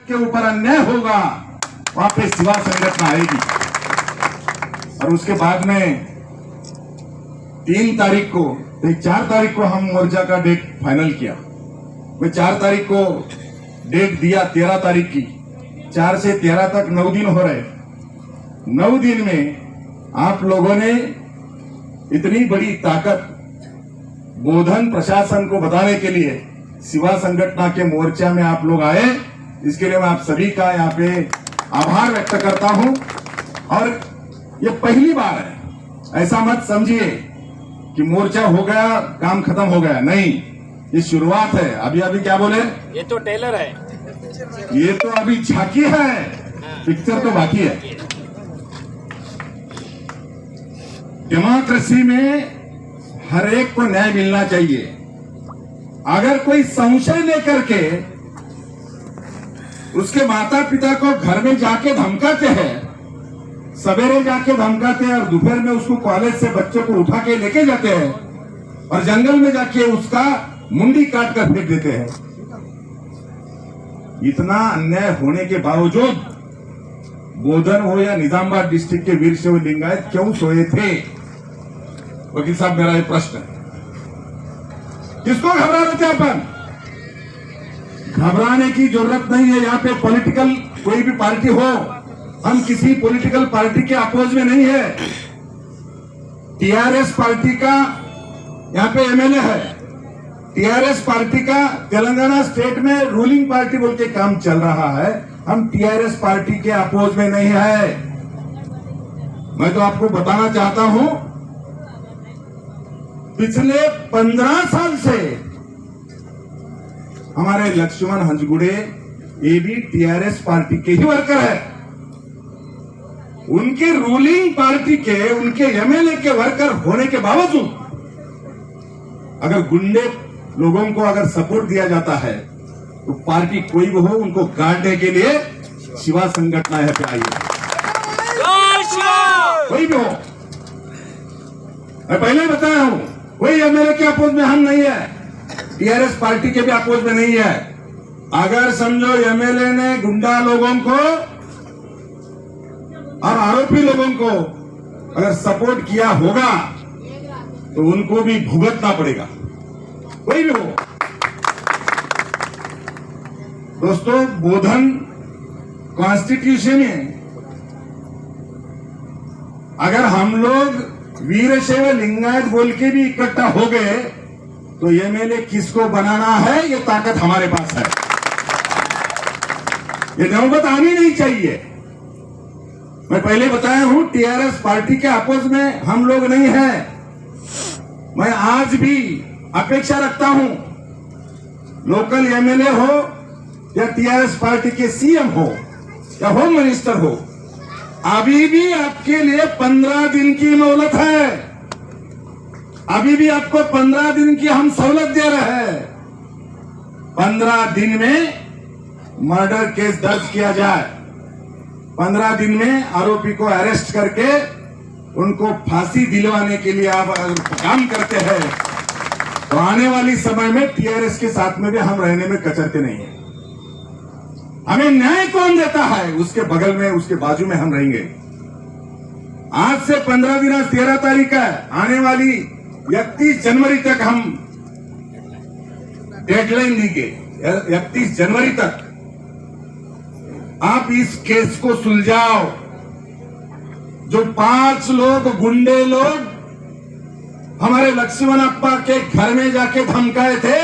के ऊपर अन्याय होगा वहां पे शिवा संगठन आएगी। और उसके बाद में 3 तारीख को 4 तारीख को हम मोर्चा का डेट फाइनल किया। मैं 4 तारीख को डेट दिया, 13 तारीख की। 4 से 13 तक 9 दिन हो रहे। 9 दिन में आप लोगों ने इतनी बड़ी ताकत बोधन प्रशासन को बताने के लिए शिवा संगठन के मोर्चा में आप लोग आए, इसके लिए मैं आप सभी का यहाँ पे आभार व्यक्त करता हूं। और ये पहली बार है, ऐसा मत समझिए कि मोर्चा हो गया काम खत्म हो गया, नहीं, ये शुरुआत है। अभी क्या बोले, ये तो टेलर है, ये तो अभी झांकी है, पिक्चर तो बाकी है। डेमोक्रेसी में हर एक को न्याय मिलना चाहिए। अगर कोई संशय लेकर के उसके माता पिता को घर में जाके धमकाते हैं, सवेरे जाके धमकाते हैं और दोपहर में उसको कॉलेज से बच्चों को उठा के लेके जाते हैं और जंगल में जाके उसका मुंडी काट कर फेंक देते हैं, इतना अन्याय होने के बावजूद बोधन हो या निजामाबाद डिस्ट्रिक्ट के वीरशैव लिंगायत क्यों सोए थे? वकील साहब, मेरा एक प्रश्न है, किसको घबरा रहे थे अपन? घबराने की जरूरत नहीं है। यहाँ पे पॉलिटिकल कोई भी पार्टी हो, हम किसी पॉलिटिकल पार्टी के अपोज में नहीं है। टीआरएस पार्टी का यहाँ पे एमएलए है, टीआरएस पार्टी का तेलंगाना स्टेट में रूलिंग पार्टी बोल के काम चल रहा है। हम टीआरएस पार्टी के अपोज में नहीं है। मैं तो आपको बताना चाहता हूं, पिछले 15 साल से हमारे लक्ष्मण हंसगुड़े ये भी टीआरएस पार्टी के ही वर्कर है। उनके रूलिंग पार्टी के, उनके एमएलए के वर्कर होने के बावजूद अगर गुंडे लोगों को अगर सपोर्ट दिया जाता है तो पार्टी कोई भी हो, उनको गाड़ने के लिए शिवा संगठन यहाँ पे आई है। कोई भी हो, मैं पहले बताया हूं, कोई एमएलए के अपोज में हम नहीं है, टीआरएस पार्टी के भी अपोज में नहीं है। अगर समझो एमएलए ने गुंडा लोगों को और आरोपी लोगों को अगर सपोर्ट किया होगा तो उनको भी भुगतना पड़ेगा, कोई भी हो। दोस्तों, बोधन कॉन्स्टिट्यूशन में अगर हम लोग वीरशैव लिंगायत बोल के भी इकट्ठा हो गए तो एमएलए किसको बनाना है, ये ताकत हमारे पास है। ये नौबत आनी नहीं चाहिए। मैं पहले बताया हूं, टीआरएस पार्टी के अपोज में हम लोग नहीं है। मैं आज भी अपेक्षा रखता हूं, लोकल एमएलए हो या टीआरएस पार्टी के सीएम हो या होम मिनिस्टर हो, अभी भी आपके लिए 15 दिन की मोहलत है। अभी भी आपको 15 दिन की हम सहूलत दे रहे हैं। 15 दिन में मर्डर केस दर्ज किया जाए, 15 दिन में आरोपी को अरेस्ट करके उनको फांसी दिलवाने के लिए आप काम करते हैं तो आने वाली समय में टीआरएस के साथ में भी हम रहने में कचरते नहीं है। हमें न्याय कौन देता है, उसके बगल में, उसके बाजू में हम रहेंगे। आज से 15 दिन, आज 13 तारीख है, आने वाली 31 जनवरी तक हम डेडलाइन देंगे। 31 जनवरी तक आप इस केस को सुलझाओ। जो 5 लोग, गुंडे लोग हमारे लक्ष्मण अप्पा के घर में जाके धमकाए थे,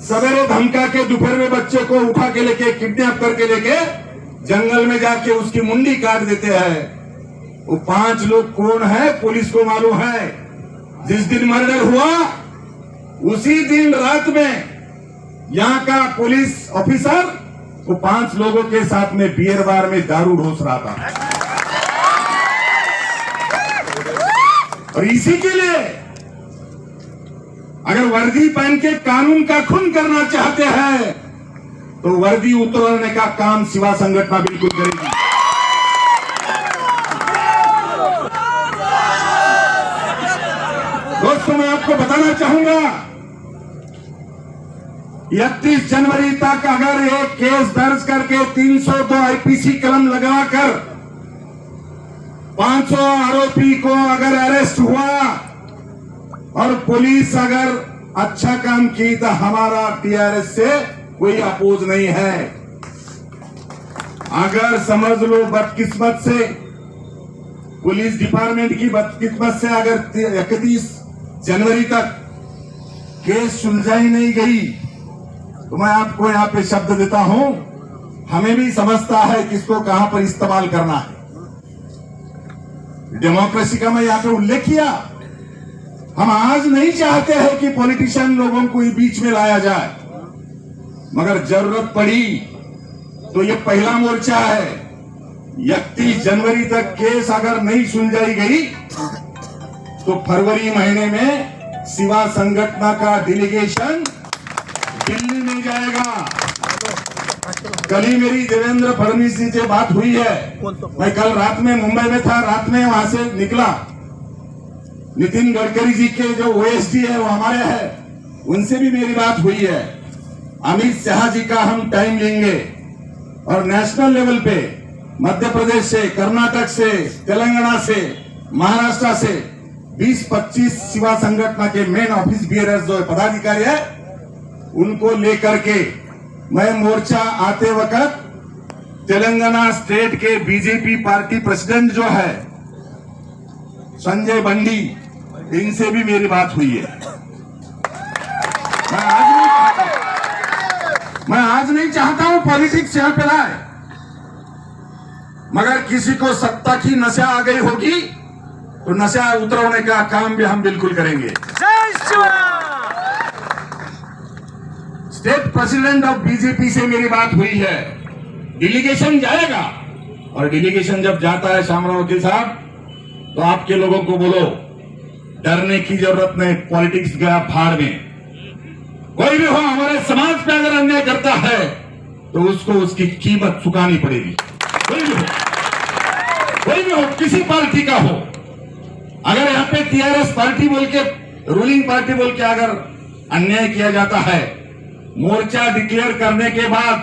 सवेरे धमका के दोपहर में बच्चे को उठा के लेके, किडनैप करके लेके जंगल में जाके उसकी मुंडी काट देते हैं, वो 5 लोग कौन है पुलिस को मालूम है। जिस दिन मर्डर हुआ उसी दिन रात में यहाँ का पुलिस ऑफिसर वो 5 लोगों के साथ में बियर बार में दारू ढोस रहा था। और इसी के लिए अगर वर्दी पहन के कानून का खून करना चाहते हैं तो वर्दी उतरने का काम शिवा संगठन बिल्कुल करेगी। दोस्तों, मैं आपको बताना चाहूंगा, 31 जनवरी तक अगर एक केस दर्ज करके 302 आईपीसी कलम लगाकर 500 आरोपी को अगर अरेस्ट हुआ और पुलिस अगर अच्छा काम की तो हमारा टीआरएस से कोई अपोज नहीं है। अगर समझ लो बदकिस्मत से पुलिस डिपार्टमेंट की बदकिस्मत से अगर 31 जनवरी तक केस सुलझाई नहीं गई तो मैं आपको यहाँ पे शब्द देता हूं, हमें भी समझता है किसको कहां पर इस्तेमाल करना है। डेमोक्रेसी का मैं यहाँ पे उल्लेख किया। हम आज नहीं चाहते हैं कि पॉलिटिशियन लोगों को बीच में लाया जाए, मगर जरूरत पड़ी तो ये पहला मोर्चा है। 31 जनवरी तक केस अगर नहीं सुलझाई गई तो फरवरी महीने में शिवा संगठन का डेलीगेशन दिल्ली में जाएगा। कल ही मेरी देवेंद्र फडणवीस जी से बात हुई है। मैं कल रात में मुंबई में था, रात में वहां से निकला। नितिन गडकरी जी के जो ओएसडी है वो हमारे हैं, उनसे भी मेरी बात हुई है। अमित शाह जी का हम टाइम लेंगे और नेशनल लेवल पे मध्य प्रदेश से, कर्नाटक से, तेलंगाना से, महाराष्ट्र से 20-25 शिवा संगठन के मेन ऑफिस बियरर्स जो पदाधिकारी है उनको लेकर के मैं मोर्चा आते वक्त तेलंगाना स्टेट के बीजेपी पार्टी प्रेसिडेंट जो है संजय बंडी, इनसे भी मेरी बात हुई है। मैं आज नहीं चाहता हूं पॉलिटिक्स यहां पे लाए, मगर किसी को सत्ता की नशा आ गई होगी तो नशा उतरवाने का काम भी हम बिल्कुल करेंगे। जय Shiva. State president of BJP से मेरी बात हुई है। डेलीगेशन जाएगा और डेलीगेशन जब जाता है शामराव वकील साहब, तो आपके लोगों को बोलो डरने की जरूरत नहीं, पॉलिटिक्स गया भाड़ में। कोई भी हो हमारे समाज पे अगर अन्याय करता है तो उसको उसकी कीमत चुकानी पड़ेगी। कोई भी हो किसी पार्टी का हो। अगर यहाँ पे टीआरएस पार्टी बोल के, रूलिंग पार्टी बोल के अगर अन्याय किया जाता है, मोर्चा डिक्लेयर करने के बाद,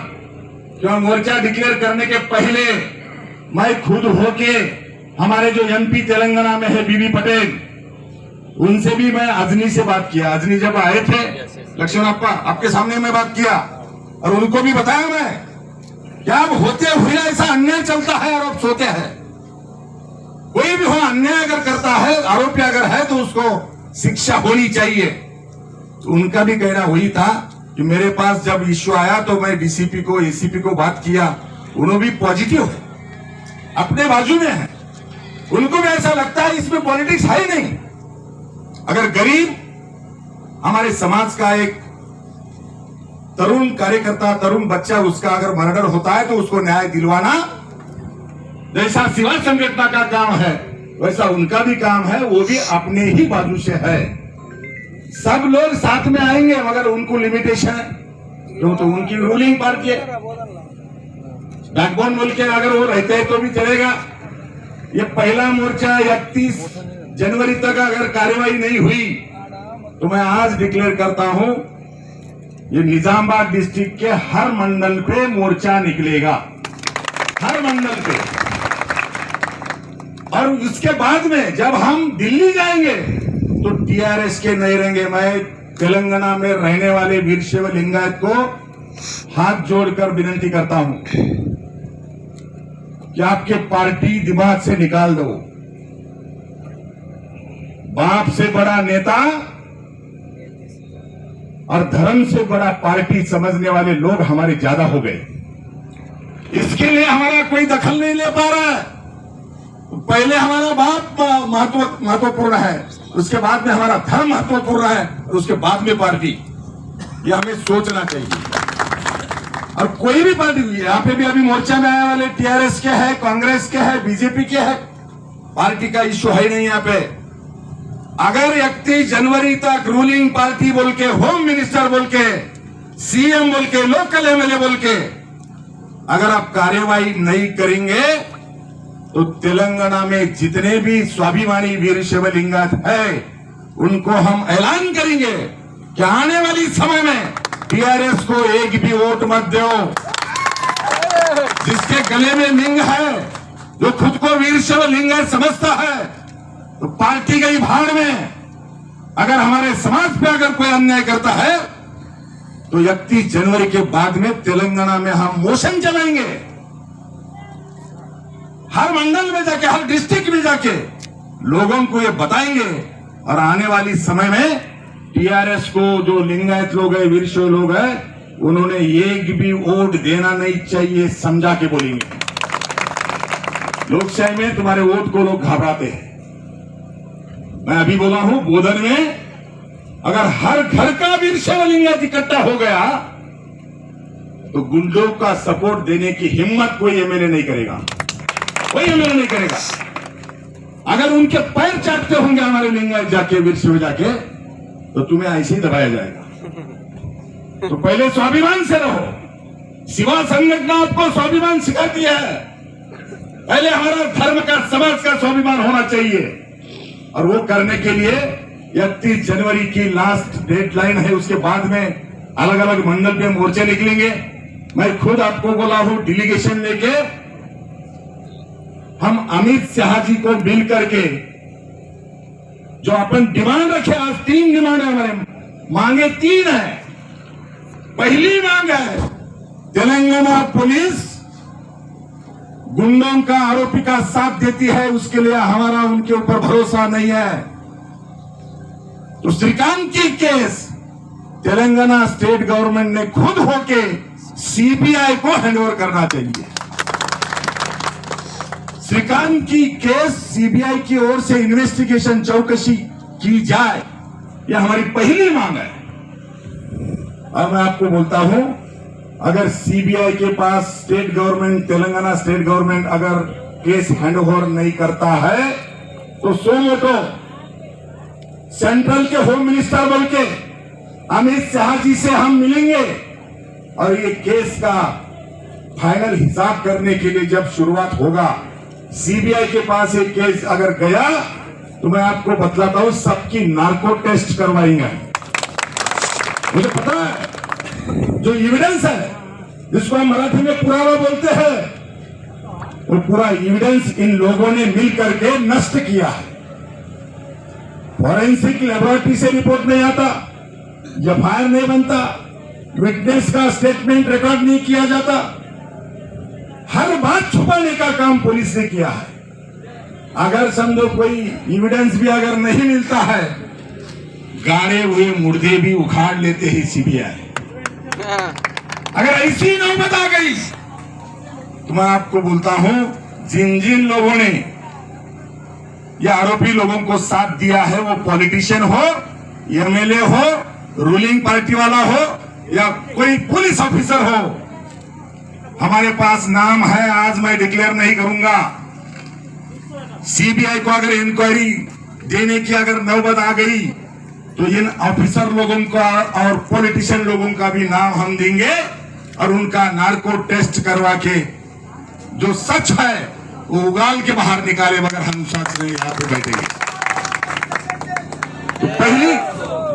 क्यों मोर्चा डिक्लेयर करने के पहले मैं खुद होके हमारे जो एमपी तेलंगाना में है बीबी पटेल, उनसे भी मैं अजनी से बात किया। अजनी जब आए थे लक्ष्मणप्पा, आपके सामने मैं बात किया और उनको भी बताया मैं क्या अब होते हुए ऐसा अन्याय चलता है और अब सोते हैं। कोई भी हो अन्याय अगर करता है, आरोपी अगर है तो उसको शिक्षा होनी चाहिए। तो उनका भी कहना वही था कि मेरे पास जब इश्यू आया तो मैं डीसीपी को, एसीपी को बात किया, उन्होंने भी पॉजिटिव है, अपने बाजू में है। उनको भी ऐसा लगता है इसमें पॉलिटिक्स है ही नहीं। अगर गरीब हमारे समाज का एक तरुण कार्यकर्ता, तरुण बच्चा, उसका अगर मर्डर होता है तो उसको न्याय दिलवाना जैसा शिवा संगठन का काम है वैसा उनका भी काम है। वो भी अपने ही बाजू से है। सब लोग साथ में आएंगे मगर उनको लिमिटेशन है, क्यों तो उनकी रूलिंग पार्टी है। बैकबोन बोल के अगर वो रहते हैं तो भी चलेगा। ये पहला मोर्चा 31 जनवरी तक अगर कार्यवाही नहीं हुई तो मैं आज डिक्लेयर करता हूं, ये निजामाबाद डिस्ट्रिक्ट के हर मंडल पे मोर्चा निकलेगा, हर मंडल पे। और उसके बाद में जब हम दिल्ली जाएंगे तो टीआरएस के नहीं रहेंगे। मैं तेलंगाना में रहने वाले वीरशैव लिंगायत को हाथ जोड़कर विनती करता हूं कि आपके पार्टी दिमाग से निकाल दो। बाप से बड़ा नेता और धर्म से बड़ा पार्टी समझने वाले लोग हमारे ज्यादा हो गए। इसके लिए हमारा कोई दखल नहीं ले पा रहा है। पहले हमारा बाप महत्वपूर्ण है, उसके बाद में हमारा धर्म महत्वपूर्ण है और उसके बाद में पार्टी। ये हमें सोचना चाहिए। और कोई भी पार्टी, यहाँ पे भी अभी मोर्चा में आने वाले टीआरएस के है, कांग्रेस के है, बीजेपी के है, पार्टी का इश्यू है ही नहीं यहाँ पे। अगर 31 जनवरी तक रूलिंग पार्टी बोल के, होम मिनिस्टर बोल के, सीएम बोल के, लोकल एमएलए बोल के अगर आप कार्यवाही नहीं करेंगे तो तेलंगाना में जितने भी स्वाभिमानी वीरशैव लिंगायत है उनको हम ऐलान करेंगे कि आने वाली समय में टीआरएस को एक भी वोट मत दो। जिसके गले में लिंग है, जो खुद को वीरशैव लिंगायत समझता है, तो पार्टी गई भाड़ में। अगर हमारे समाज पे अगर कोई अन्याय करता है तो 31 जनवरी के बाद में तेलंगाना में हम मोशन चलाएंगे। हर मंडल में जाके, हर डिस्ट्रिक्ट में जाके लोगों को ये बताएंगे। और आने वाली समय में टीआरएस को जो लिंगायत लोग है, वीरशैव लोग है, उन्होंने एक भी वोट देना नहीं चाहिए, समझा के बोलेंगे। लोकशाही में तुम्हारे वोट को लोग घबराते हैं। मैं अभी बोला हूं, बोधन में अगर हर घर का वीरशैव लिंगायत इकट्ठा हो गया तो गुंडों का सपोर्ट देने की हिम्मत कोई एमएलए नहीं करेगा, कोई एमएलए नहीं करेगा। अगर उनके पैर चाटते होंगे हमारे लिंगायत जाके, वीरशैव जाके, तो तुम्हें ऐसे ही दबाया जाएगा। तो पहले स्वाभिमान से रहो। सेवा संगठन आपको स्वाभिमान सिखाती है। पहले हमारा धर्म का, समाज का स्वाभिमान होना चाहिए। और वो करने के लिए 31 जनवरी की लास्ट डेडलाइन है। उसके बाद में अलग अलग मंडल पे मोर्चे निकलेंगे। मैं खुद आपको बोला हूं, डेलीगेशन लेके हम अमित शाह जी को मिल करके जो अपन डिमांड रखे, आज 3 डिमांड है हमारे, मांगे 3 है। पहली मांग है तेलंगाना पुलिस गुंडों का, आरोपी का साथ देती है, उसके लिए हमारा उनके ऊपर भरोसा नहीं है। तो श्रीकांत की केस तेलंगाना स्टेट गवर्नमेंट ने खुद होके सीबीआई को हैंडओवर करना चाहिए। श्रीकांत की केस सीबीआई की ओर से इन्वेस्टिगेशन, चौकसी की जाए, यह हमारी पहली मांग है। और मैं आपको बोलता हूं, अगर सीबीआई के पास state government, Telangana state government अगर केस हैंडओवर नहीं करता है तो सोमोटो सेंट्रल के होम मिनिस्टर बोल के अमित शाह जी से हम मिलेंगे और ये केस का फाइनल हिसाब करने के लिए जब शुरुआत होगा, सीबीआई के पास एक केस अगर गया तो मैं आपको बतलाता हूं, सबकी नार्को टेस्ट करवाएंगे। मुझे पता है जो एविडेंस है, जिसको हम मराठी में पुरावा बोलते हैं, वो पूरा एविडेंस इन लोगों ने मिल करके नष्ट किया है। फॉरेंसिक लेबोरेटरी से रिपोर्ट नहीं आता, एफआईआर नहीं बनता, विटनेस का स्टेटमेंट रिकॉर्ड नहीं किया जाता। हर बात छुपाने का काम पुलिस ने किया है। अगर समझो कोई एविडेंस भी अगर नहीं मिलता है, गाड़े हुए मुर्दे भी उखाड़ लेते हैं सीबीआई। अगर ऐसी नौबत आ गई तो मैं आपको बोलता हूं, जिन जिन लोगों ने या आरोपी लोगों को साथ दिया है, वो पॉलिटिशियन हो, एमएलए हो, रूलिंग पार्टी वाला हो या कोई पुलिस ऑफिसर हो, हमारे पास नाम है। आज मैं डिक्लेयर नहीं करूंगा। सीबीआई को अगर इंक्वायरी देने की अगर नौबत आ गई तो इन ऑफिसर लोगों का और पॉलिटिशियन लोगों का भी नाम हम देंगे और उनका नार्को टेस्ट करवा के जो सच है वो उगाल के बाहर निकाले, मगर हम साथ नहीं यहाँ पे बैठेंगे। तो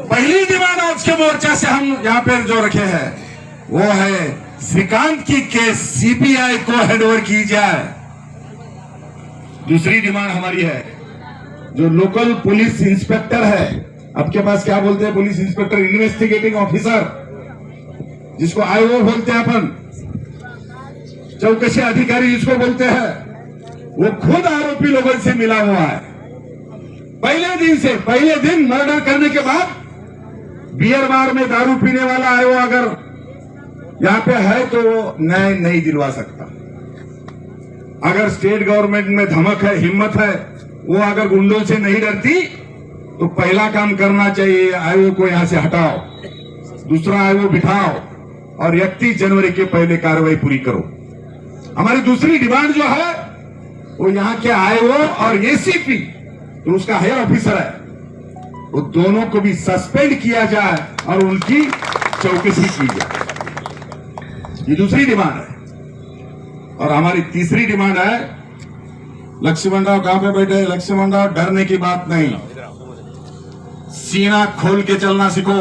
पहली डिमांड आज के मोर्चा से हम यहाँ पे जो रखे हैं वो है श्रीकांत की केस सीबीआई को हैंडओवर की जाए। दूसरी डिमांड हमारी है, जो लोकल पुलिस इंस्पेक्टर है, आपके पास क्या बोलते हैं, पुलिस इंस्पेक्टर, इन्वेस्टिगेटिंग ऑफिसर, जिसको आईओ बोलते हैं अपन, चौकसी अधिकारी जिसको बोलते हैं, वो खुद आरोपी लोगों से मिला हुआ है। पहले दिन मर्डर करने के बाद बियर बार में दारू पीने वाला आईओ अगर यहाँ पे है तो वो न्याय नहीं दिलवा सकता। अगर स्टेट गवर्नमेंट में धमक है, हिम्मत है, वो अगर गुंडों से नहीं डरती तो पहला काम करना चाहिए, आईओ को यहां से हटाओ, दूसरा आईओ बिठाओ और 31 जनवरी के पहले कार्रवाई पूरी करो। हमारी दूसरी डिमांड जो है वो यहाँ के आईओ और एसीपी, तो उसका हायर ऑफिसर है, वो दोनों को भी सस्पेंड किया जाए और उनकी चौकसी की जाए। ये दूसरी डिमांड है। और हमारी तीसरी डिमांड है, लक्ष्मण राव कहां पे बैठे हैं? लक्ष्मण राव, डरने की बात नहीं, सीना खोल के चलना सीखो।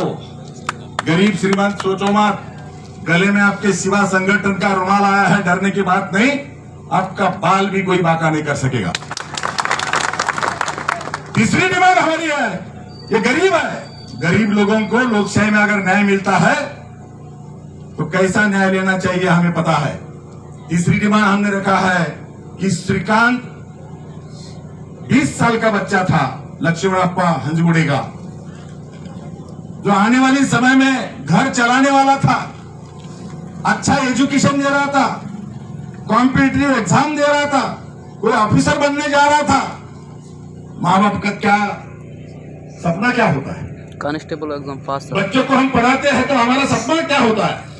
गरीब श्रीमंत सोचो मत, गले में आपके सिवा संगठन का रुमाल आया है, डरने की बात नहीं, आपका बाल भी कोई बाका नहीं कर सकेगा। तीसरी डिमांड हमारी है, ये गरीब है, गरीब लोगों को लोकशाही में अगर न्याय मिलता है तो कैसा न्याय लेना चाहिए हमें पता है। तीसरी डिमांड हमने रखा है कि श्रीकांत 20 साल का बच्चा था, लक्ष्मणप्पा हंजमुड़े का, जो आने वाले समय में घर चलाने वाला था, अच्छा एजुकेशन दे रहा था, कॉम्पिटिटिव एग्जाम दे रहा था, कोई ऑफिसर बनने जा रहा था। माँ बाप का क्या सपना क्या होता है? कांस्टेबल एग्जाम पास। बच्चों को हम पढ़ाते हैं तो हमारा सपना क्या होता है?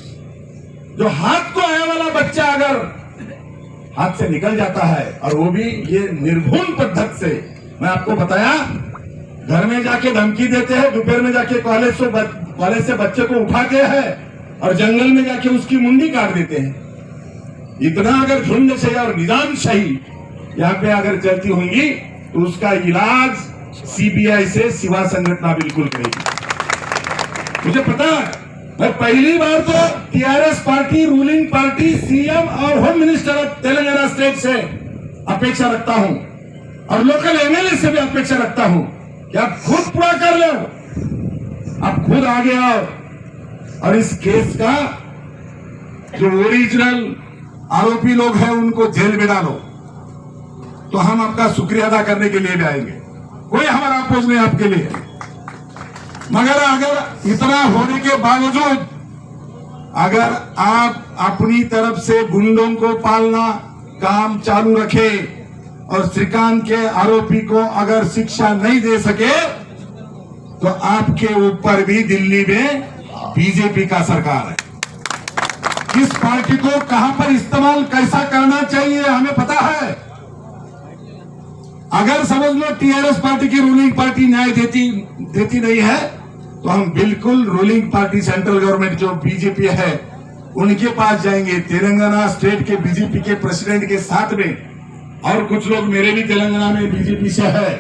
जो हाथ को आने वाला बच्चा अगर हाथ से निकल जाता है, और वो भी ये निर्घुण पद्धति से, मैं आपको बताया, घर में जाके धमकी देते हैं, दोपहर में जाके कॉलेज से बच्चे को उठाते हैं और जंगल में जाके उसकी मुंडी काट देते हैं। इतना अगर झुंड से और निजामशाही यहाँ पे अगर चलती होंगी तो उसका इलाज सीबीआई से सिवा संगठन बिल्कुल करेगी। मुझे पता है, मैं पहली बार तो TRS party, ruling party, CM और home minister of Telangana state से अपेक्षा रखता हूं, और लोकल एमएलए से भी अपेक्षा रखता हूं कि आप खुद पूरा कर लो, आप खुद आगे आओ और इस केस का जो ओरिजिनल आरोपी लोग हैं उनको जेल में डालो, तो हम आपका शुक्रिया अदा करने के लिए भी आएंगे। कोई हमारा अपोज नहीं आपके लिए, मगर अगर इतना होने के बावजूद अगर आप अपनी तरफ से गुंडों को पालना काम चालू रखे और श्रीकांत के आरोपी को अगर शिक्षा नहीं दे सके तो आपके ऊपर भी दिल्ली में बीजेपी का सरकार है। किस पार्टी को कहां पर इस्तेमाल कैसा करना चाहिए हमें पता है। अगर समझ लो टीआरएस पार्टी की रूलिंग पार्टी न्याय देती नहीं है तो हम बिल्कुल रूलिंग पार्टी सेंट्रल गवर्नमेंट जो बीजेपी है उनके पास जाएंगे। तेलंगाना स्टेट के बीजेपी के प्रेसिडेंट के साथ में, और कुछ लोग मेरे भी तेलंगाना में बीजेपी से है,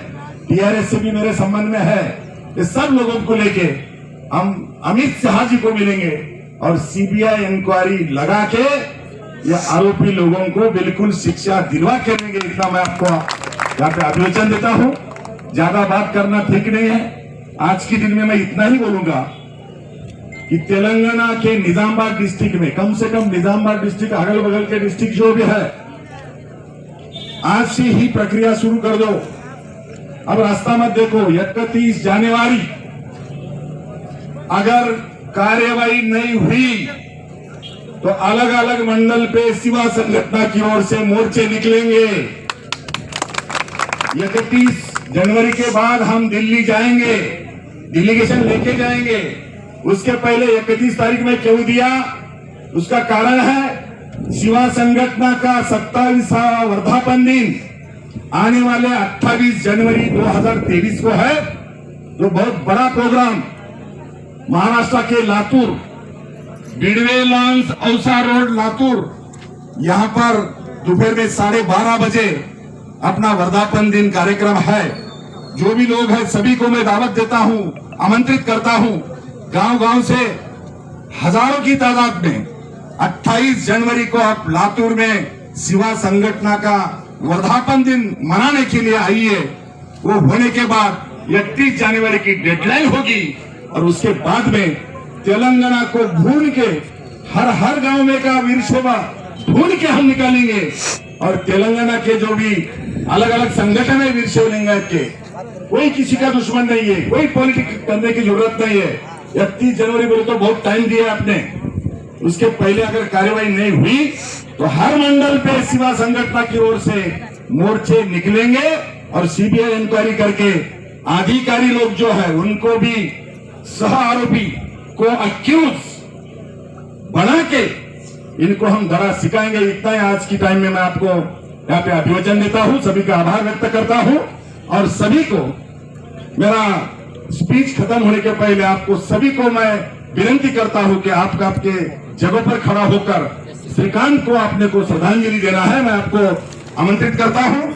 टीआरएस से भी मेरे संबंध में है, ये सब लोगों को लेके हम अमित शाह जी को मिलेंगे और सीबीआई इंक्वायरी लगा के ये आरोपी लोगों को बिल्कुल शिक्षा दिलवा के देंगे। इतना मैं आपको यहाँ पे अभिवचन देता हूं। ज्यादा बात करना ठीक नहीं है। आज के दिन में मैं इतना ही बोलूंगा कि तेलंगाना के निजामाबाद डिस्ट्रिक्ट में, कम से कम निजामाबाद डिस्ट्रिक्ट, अगल बगल के डिस्ट्रिक्ट जो भी है, आज से ही प्रक्रिया शुरू कर दो। अब रास्ता मत देखो। 31 जनवरी अगर कार्यवाही नहीं हुई तो अलग अलग मंडल पे सिवा संगठन की ओर से मोर्चे निकलेंगे। 31 जनवरी के बाद हम दिल्ली जाएंगे, डेलीगेशन लेके जाएंगे। उसके पहले 31 तारीख में क्यों दिया, उसका कारण है सिवा संगठन का 27वां वर्धापन दिन आने वाले 28 जनवरी 2023 को है, जो बहुत बड़ा प्रोग्राम महाराष्ट्र के लातूर, बिडवे लॉन्स औसा रोड लातूर, यहां पर दोपहर में 12:30 बजे अपना वर्धापन दिन कार्यक्रम है। जो भी लोग हैं सभी को मैं दावत देता हूं, आमंत्रित करता हूं। गांव गांव से हजारों की तादाद में 28 जनवरी को आप लातूर में सिवा संगठन का वर्धापन दिन मनाने के लिए आइए। वो होने के बाद 31 जनवरी की डेडलाइन होगी और उसके बाद में तेलंगाना को ढूंढ के हर गांव में का वीर शोभा ढूंढ के हम निकालेंगे। और तेलंगाना के जो भी अलग अलग संगठन है वीर शैव लिंगायत के, कोई किसी का दुश्मन नहीं है, कोई पॉलिटिक्स करने की जरूरत नहीं है। 31 जनवरी बोले तो बहुत टाइम दिया आपने, उसके पहले अगर कार्यवाही नहीं हुई तो हर मंडल पे सिवा संगठन की ओर से मोर्चे निकलेंगे और सीबीआई इंक्वायरी करके अधिकारी लोग जो है उनको भी सह आरोपी को अक्यूज बना के इनको हम धरा सिखाएंगे। इतना ही आज की टाइम में मैं आपको यहाँ पे अभिवचन देता हूँ, सभी का आभार व्यक्त करता हूँ और सभी को मेरा स्पीच खत्म होने के पहले आपको सभी को मैं विनती करता हूँ कि आपका आपके जगह पर खड़ा होकर श्रीकांत को अपने को श्रद्धांजलि देना है। मैं आपको आमंत्रित करता हूँ।